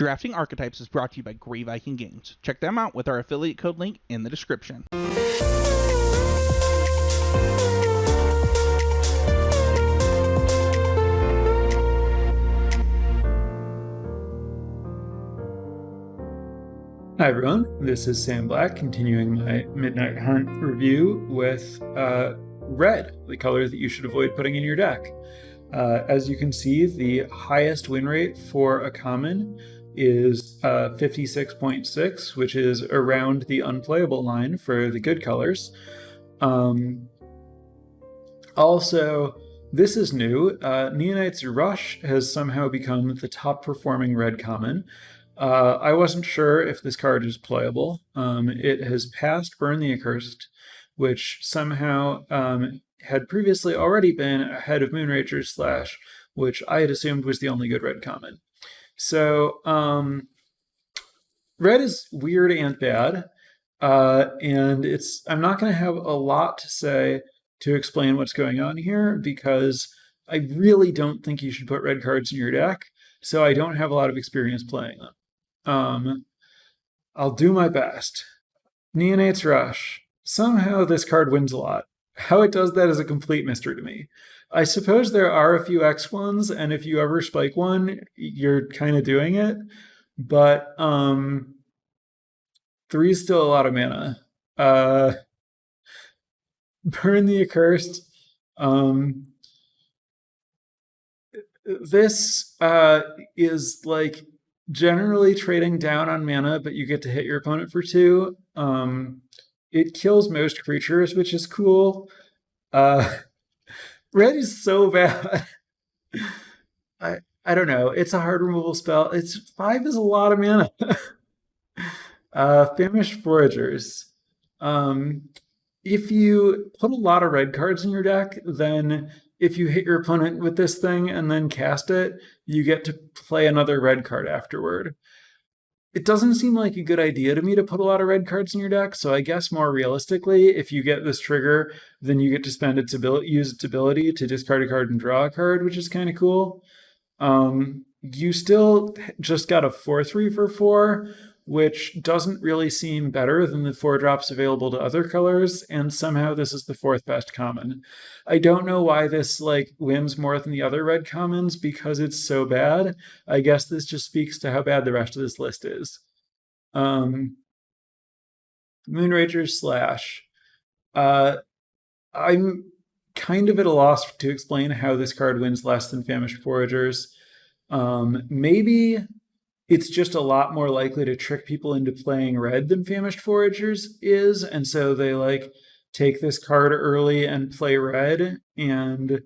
Drafting Archetypes is brought to you by Grey Viking Games. Check them out with our affiliate code link in the description. Hi everyone, this is Sam Black, continuing my Midnight Hunt review with red, the color that you should avoid putting in your deck. As you can see, the highest win rate for a common is 56.6, which is around the unplayable line for the good colors. Also, this is new. Neonite's Rush has somehow become the top performing red common. I wasn't sure if this card is playable. It has passed Burn the Accursed, which somehow had previously already been ahead of Moonrager's Slash, which I had assumed was the only good red common. So, red is weird and bad, and I'm not going to have a lot to say to explain what's going on here, because I really don't think you should put red cards in your deck, so I don't have a lot of experience playing them. I'll do my best. Neonate's Rush. Somehow this card wins a lot. How it does that is a complete mystery to me. I suppose there are a few X ones, and if you ever spike one, you're kind of doing it. But 3 is still a lot of mana. Burn the Accursed. This is like generally trading down on mana, but you get to hit your opponent for 2. It kills most creatures, which is cool. Red is so bad. I don't know. It's a hard removal spell. 5 is a lot of mana. Famished Foragers. If you put a lot of red cards in your deck, then if you hit your opponent with this thing and then cast it, you get to play another red card afterward. It doesn't seem like a good idea to me to put a lot of red cards in your deck, so I guess more realistically, if you get this trigger, then you get to spend use its ability to discard a card and draw a card, which is kind of cool. You still just got a 4/3 for 4, which doesn't really seem better than the 4 drops available to other colors, and somehow this is the 4th best common. I don't know why this wins more than the other red commons, because it's so bad. I guess this just speaks to how bad the rest of this list is. Moonrager's Slash. I'm kind of at a loss to explain how this card wins less than Famished Foragers. Maybe it's just a lot more likely to trick people into playing red than Famished Foragers is, and so they take this card early and play red, and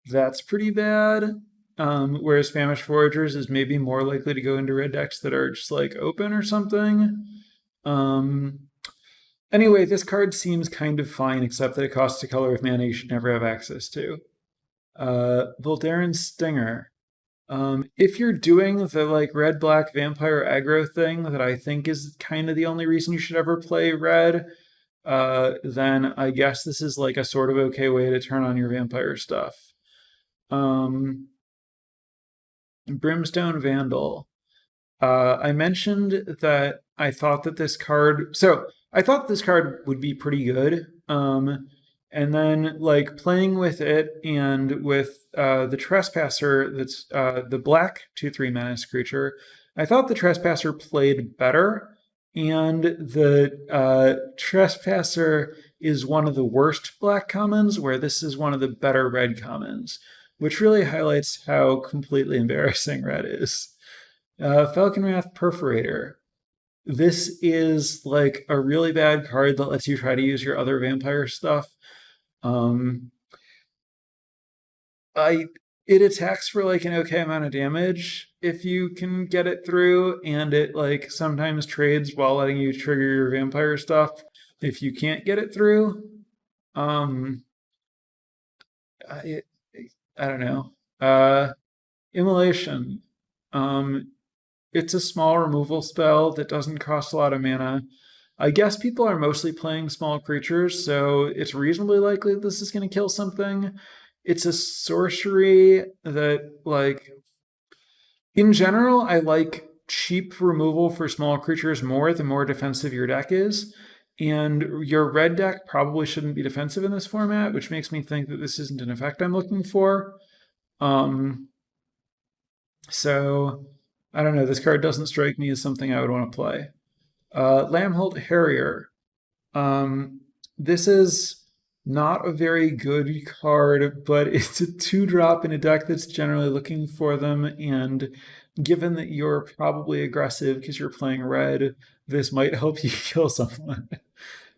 that's pretty bad. Whereas Famished Foragers is maybe more likely to go into red decks that are just open or something. Anyway, this card seems kind of fine, except that it costs a color of mana you should never have access to. Voldaren's Stinger. If you're doing the red-black vampire aggro thing that I think is kind of the only reason you should ever play red, then I guess this is a sort of okay way to turn on your vampire stuff. Brimstone Vandal. I mentioned that I thought that this card... So, I thought this card would be pretty good. And then, playing with it and with the Trespasser, that's the black 2/3 menace creature, I thought the Trespasser played better, and the Trespasser is one of the worst black commons, where this is one of the better red commons, which really highlights how completely embarrassing red is. Falconwrath Perforator. This is a really bad card that lets you try to use your other vampire stuff. It attacks for an okay amount of damage if you can get it through, and it sometimes trades while letting you trigger your vampire stuff if you can't get it through. I don't know. Immolation. It's a small removal spell that doesn't cost a lot of mana. I guess people are mostly playing small creatures, so it's reasonably likely that this is going to kill something. It's a sorcery that, in general, I like cheap removal for small creatures more, the more defensive your deck is. And your red deck probably shouldn't be defensive in this format, which makes me think that this isn't an effect I'm looking for. So I don't know. This card doesn't strike me as something I would want to play. Lamholt Harrier. This is not a very good card, but it's a 2-drop in a deck that's generally looking for them. And given that you're probably aggressive because you're playing red, this might help you kill someone.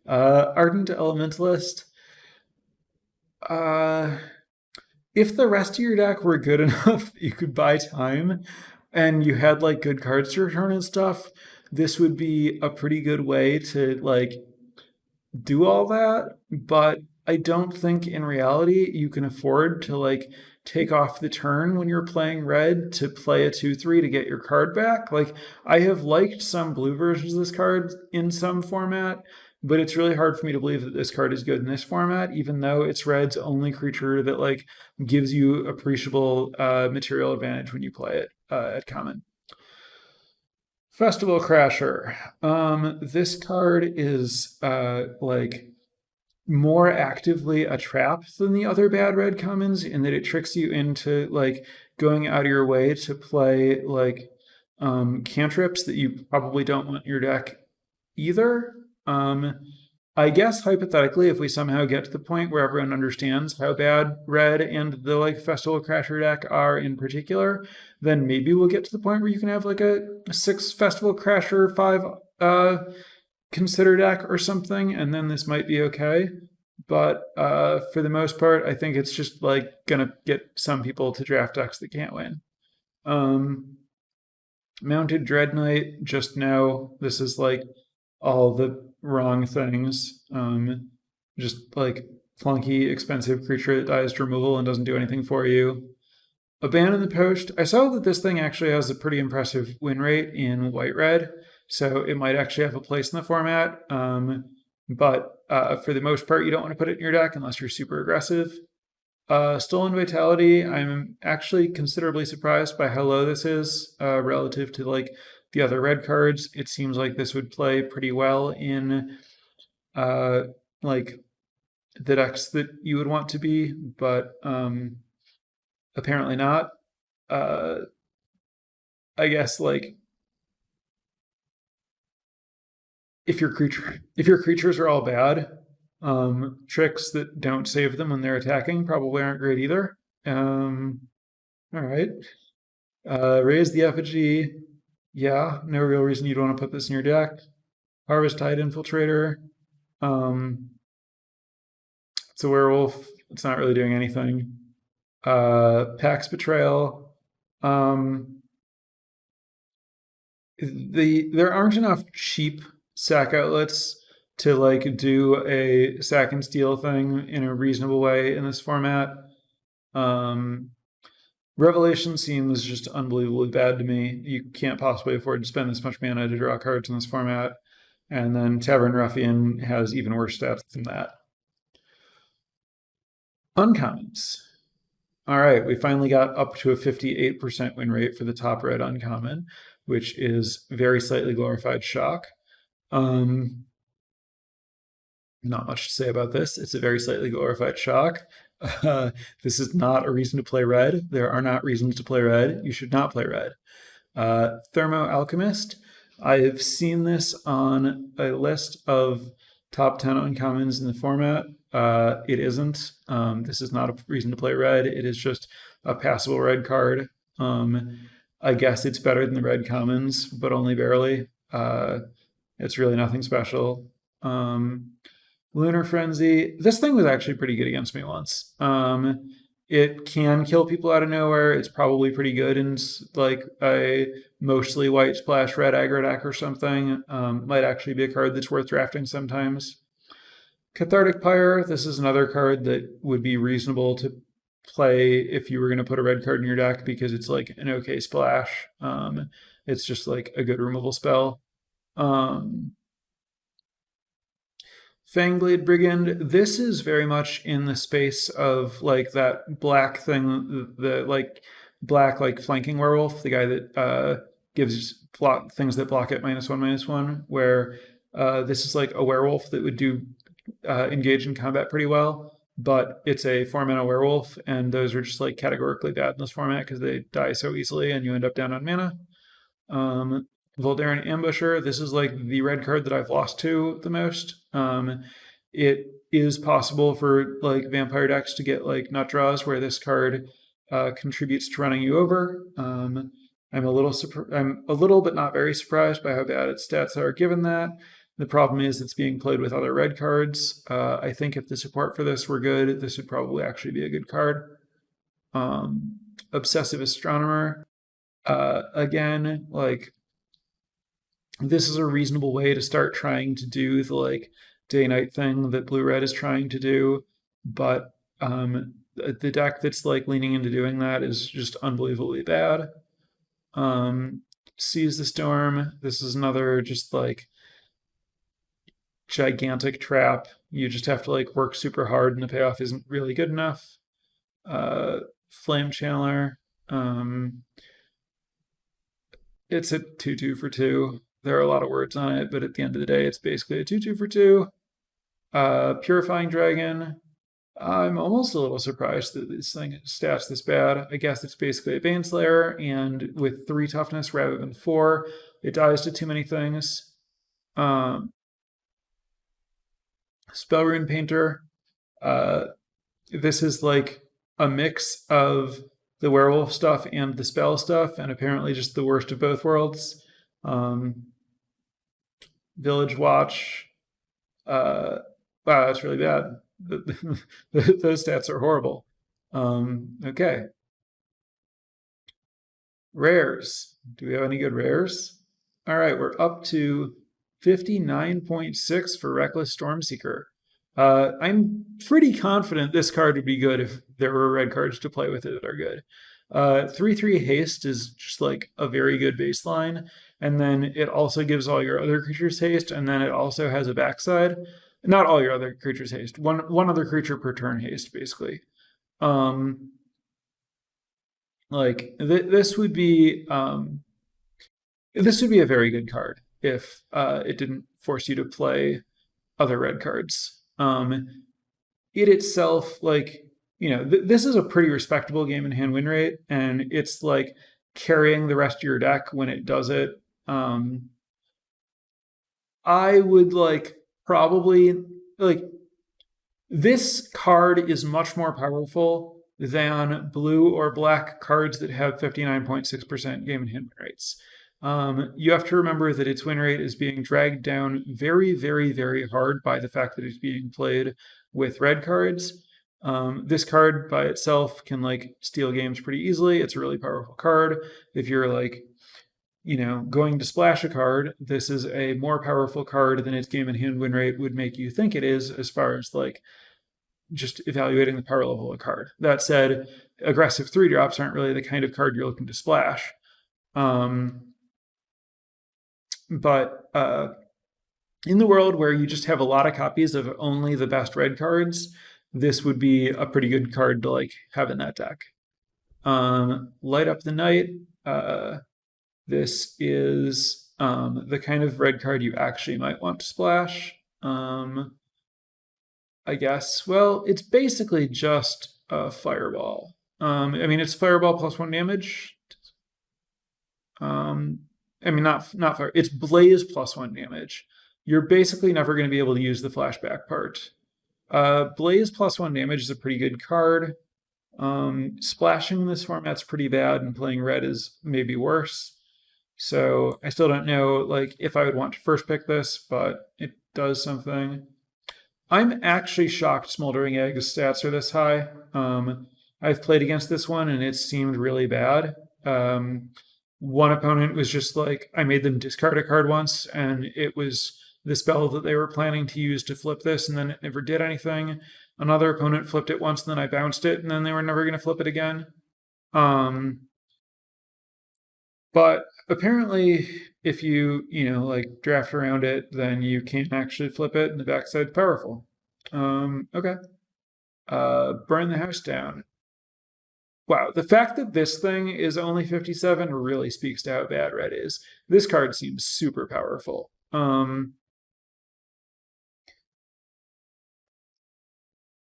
Ardent Elementalist. If the rest of your deck were good enough, you could buy time and you had like good cards to return and stuff, this would be a pretty good way to like do all that. But I don't think in reality you can afford to like take off the turn when you're playing red to play a 2/3 to get your card back. Like, I have liked some blue versions of this card in some format, but it's really hard for me to believe that this card is good in this format, even though it's red's only creature that like gives you appreciable material advantage when you play it at common. Festival Crasher. This card is like more actively a trap than the other bad red commons in that it tricks you into like going out of your way to play like cantrips that you probably don't want in your deck either. I guess hypothetically, if we somehow get to the point where everyone understands how bad red and the like Festival Crasher deck are in particular, then maybe we'll get to the point where you can have like a 6 Festival Crasher 5 consider deck or something, and then this might be okay. But for the most part, I think it's just like gonna get some people to draft decks that can't win. Mounted Dread Knight, just know this is like all the wrong things. Just like clunky, expensive creature that dies to removal and doesn't do anything for you. Abandon the Post. I saw that this thing actually has a pretty impressive win rate in white-red, so it might actually have a place in the format. But for the most part, you don't want to put it in your deck unless you're super aggressive. Stolen Vitality, I'm actually considerably surprised by how low this is relative to like the other red cards. It seems like this would play pretty well in like the decks that you would want to be, but apparently not. I guess like if your creatures are all bad, tricks that don't save them when they're attacking probably aren't great either. All right. Raise the Effigy. Yeah, no real reason you'd want to put this in your deck. Harvest Tide Infiltrator. It's a werewolf. It's not really doing anything. Pax Betrayal. There aren't enough cheap sack outlets to like do a sack and steal thing in a reasonable way in this format. Revelation seems just unbelievably bad to me. You can't possibly afford to spend this much mana to draw cards in this format. And then Tavern Ruffian has even worse stats than that. Uncommons. All right, we finally got up to a 58% win rate for the top red uncommon, which is very slightly glorified shock. Not much to say about this. It's a very slightly glorified shock. This is not a reason to play red. There are not reasons to play red. You should not play red. Thermo Alchemist. I have seen this on a list of top 10 uncommons in the format. It isn't. This is not a reason to play red. It is just a passable red card. I guess it's better than the red commons, but only barely. It's really nothing special. Lunar Frenzy. This thing was actually pretty good against me once. It can kill people out of nowhere. It's probably pretty good in like a mostly white splash red aggro deck or something. Might actually be a card that's worth drafting sometimes. Cathartic Pyre. This is another card that would be reasonable to play if you were going to put a red card in your deck because it's like an okay splash. It's just like a good removal spell. Fangblade Brigand. This is very much in the space of like that black thing, the like black like flanking werewolf, the guy that gives block things that block it -1/-1, where this is like a werewolf that would do engage in combat pretty well, but it's a 4-mana werewolf, and those are just like categorically bad in this format because they die so easily and you end up down on mana. Voldaren Ambusher, this is like the red card that I've lost to the most. It is possible for like vampire decks to get like nut draws where this card contributes to running you over. I'm a little but not very surprised by how bad its stats are given that. The problem is it's being played with other red cards. I think if the support for this were good, this would probably actually be a good card. Obsessive Astronomer, again, like this is a reasonable way to start trying to do the like day-night thing that blue-red is trying to do, but the deck that's like leaning into doing that is just unbelievably bad. Seize the Storm, this is another just like gigantic trap. You just have to like work super hard and the payoff isn't really good enough. Flame Channeler, it's a 2/2 for 2. There are a lot of words on it, but at the end of the day, it's basically a 2/2 for 2. Purifying Dragon, I'm almost a little surprised that this thing stats this bad. I guess it's basically a Baneslayer, and with 3 toughness rather than 4, it dies to too many things. Spellrune Painter, this is like a mix of the werewolf stuff and the spell stuff, and apparently just the worst of both worlds. Village Watch, wow, that's really bad. Those stats are horrible. Okay. Rares. Do we have any good rares? All right, we're up to 59.6 for Reckless Stormseeker. I'm pretty confident this card would be good if there were red cards to play with it that are good. 3/3 haste is just like a very good baseline, and then it also gives all your other creatures haste, and then it also has a backside. Not all your other creatures haste. One other creature per turn haste, basically. Like this would be a very good card if it didn't force you to play other red cards. It itself, like, you know, this is a pretty respectable game in hand win rate, and it's like carrying the rest of your deck when it does it. I would like probably like this card is much more powerful than blue or black cards that have 59.6% game and hand win rates. You have to remember that its win rate is being dragged down very, very, very hard by the fact that it's being played with red cards. This card by itself can like steal games pretty easily. It's a really powerful card. If you're like, you know, going to splash a card, this is a more powerful card than its game and hand win rate would make you think it is, as far as like just evaluating the power level of a card. That said, aggressive 3-drops aren't really the kind of card you're looking to splash. But in the world where you just have a lot of copies of only the best red cards, this would be a pretty good card to like have in that deck. Light Up the Night. This is the kind of red card you actually might want to splash. I guess. Well, it's basically just a Fireball. I mean, it's Fireball +1 damage. I mean, not fire. It's Blaze +1 damage. You're basically never going to be able to use the flashback part. Blaze +1 damage is a pretty good card. Splashing in this format's pretty bad, and playing red is maybe worse. So I still don't know like if I would want to first pick this, but it does something. I'm actually shocked Smoldering Egg's stats are this high. I've played against this one and it seemed really bad. One opponent was just like, I made them discard a card once, and it was the spell that they were planning to use to flip this, and then it never did anything. Another opponent flipped it once, and then I bounced it, and then they were never going to flip it again. But apparently, if you like draft around it, then you can actually flip it, and the backside's powerful. Okay. Burn the House Down. Wow, the fact that this thing is only 57 really speaks to how bad red is. This card seems super powerful.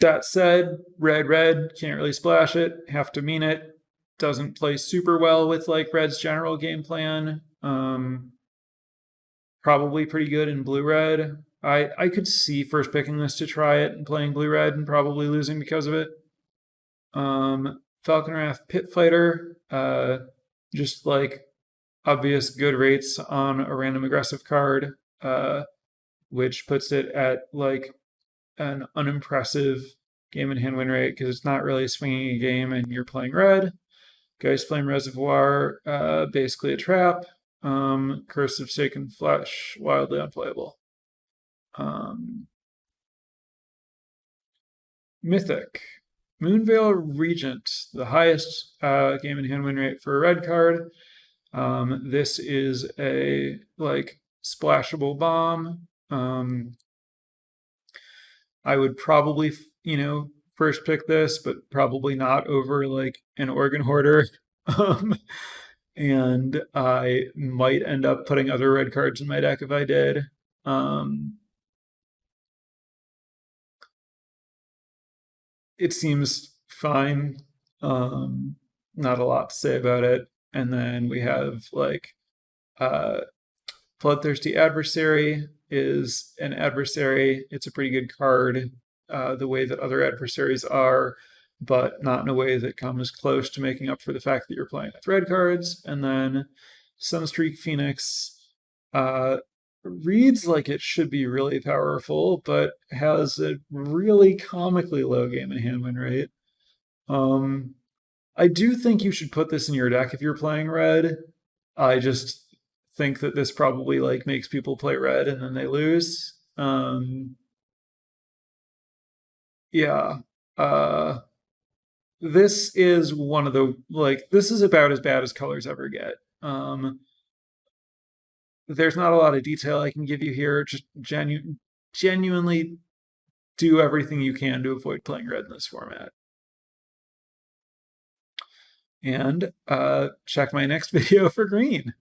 That said, red, can't really splash it, have to mean it. Doesn't play super well with like red's general game plan. Probably pretty good in blue-red. I could see first picking this to try it and playing blue-red and probably losing because of it. Falconwrath Pit Fighter, just like obvious good rates on a random aggressive card, which puts it at like an unimpressive game and hand win rate because it's not really swinging a game and you're playing red. Geist Flame Reservoir, basically a trap. Curse of Shaken Flesh, wildly unplayable. Mythic. Moonveil Regent, the highest game and hand win rate for a red card. This is a like splashable bomb. I would probably, first pick this, but probably not over like an Organ Hoarder. And I might end up putting other red cards in my deck if I did. It seems fine. Not a lot to say about it. And then we have like Bloodthirsty Adversary is an adversary. It's a pretty good card, the way that other adversaries are, but not in a way that comes close to making up for the fact that you're playing with red cards. And then Sunstreak Phoenix reads like it should be really powerful, but has a really comically low game and hand win rate. I do think you should put this in your deck if you're playing red. I just think that this probably like makes people play red and then they lose. Yeah. This is one of the this is about as bad as colors ever get. There's not a lot of detail I can give you here. Just genuinely do everything you can to avoid playing red in this format. And check my next video for green.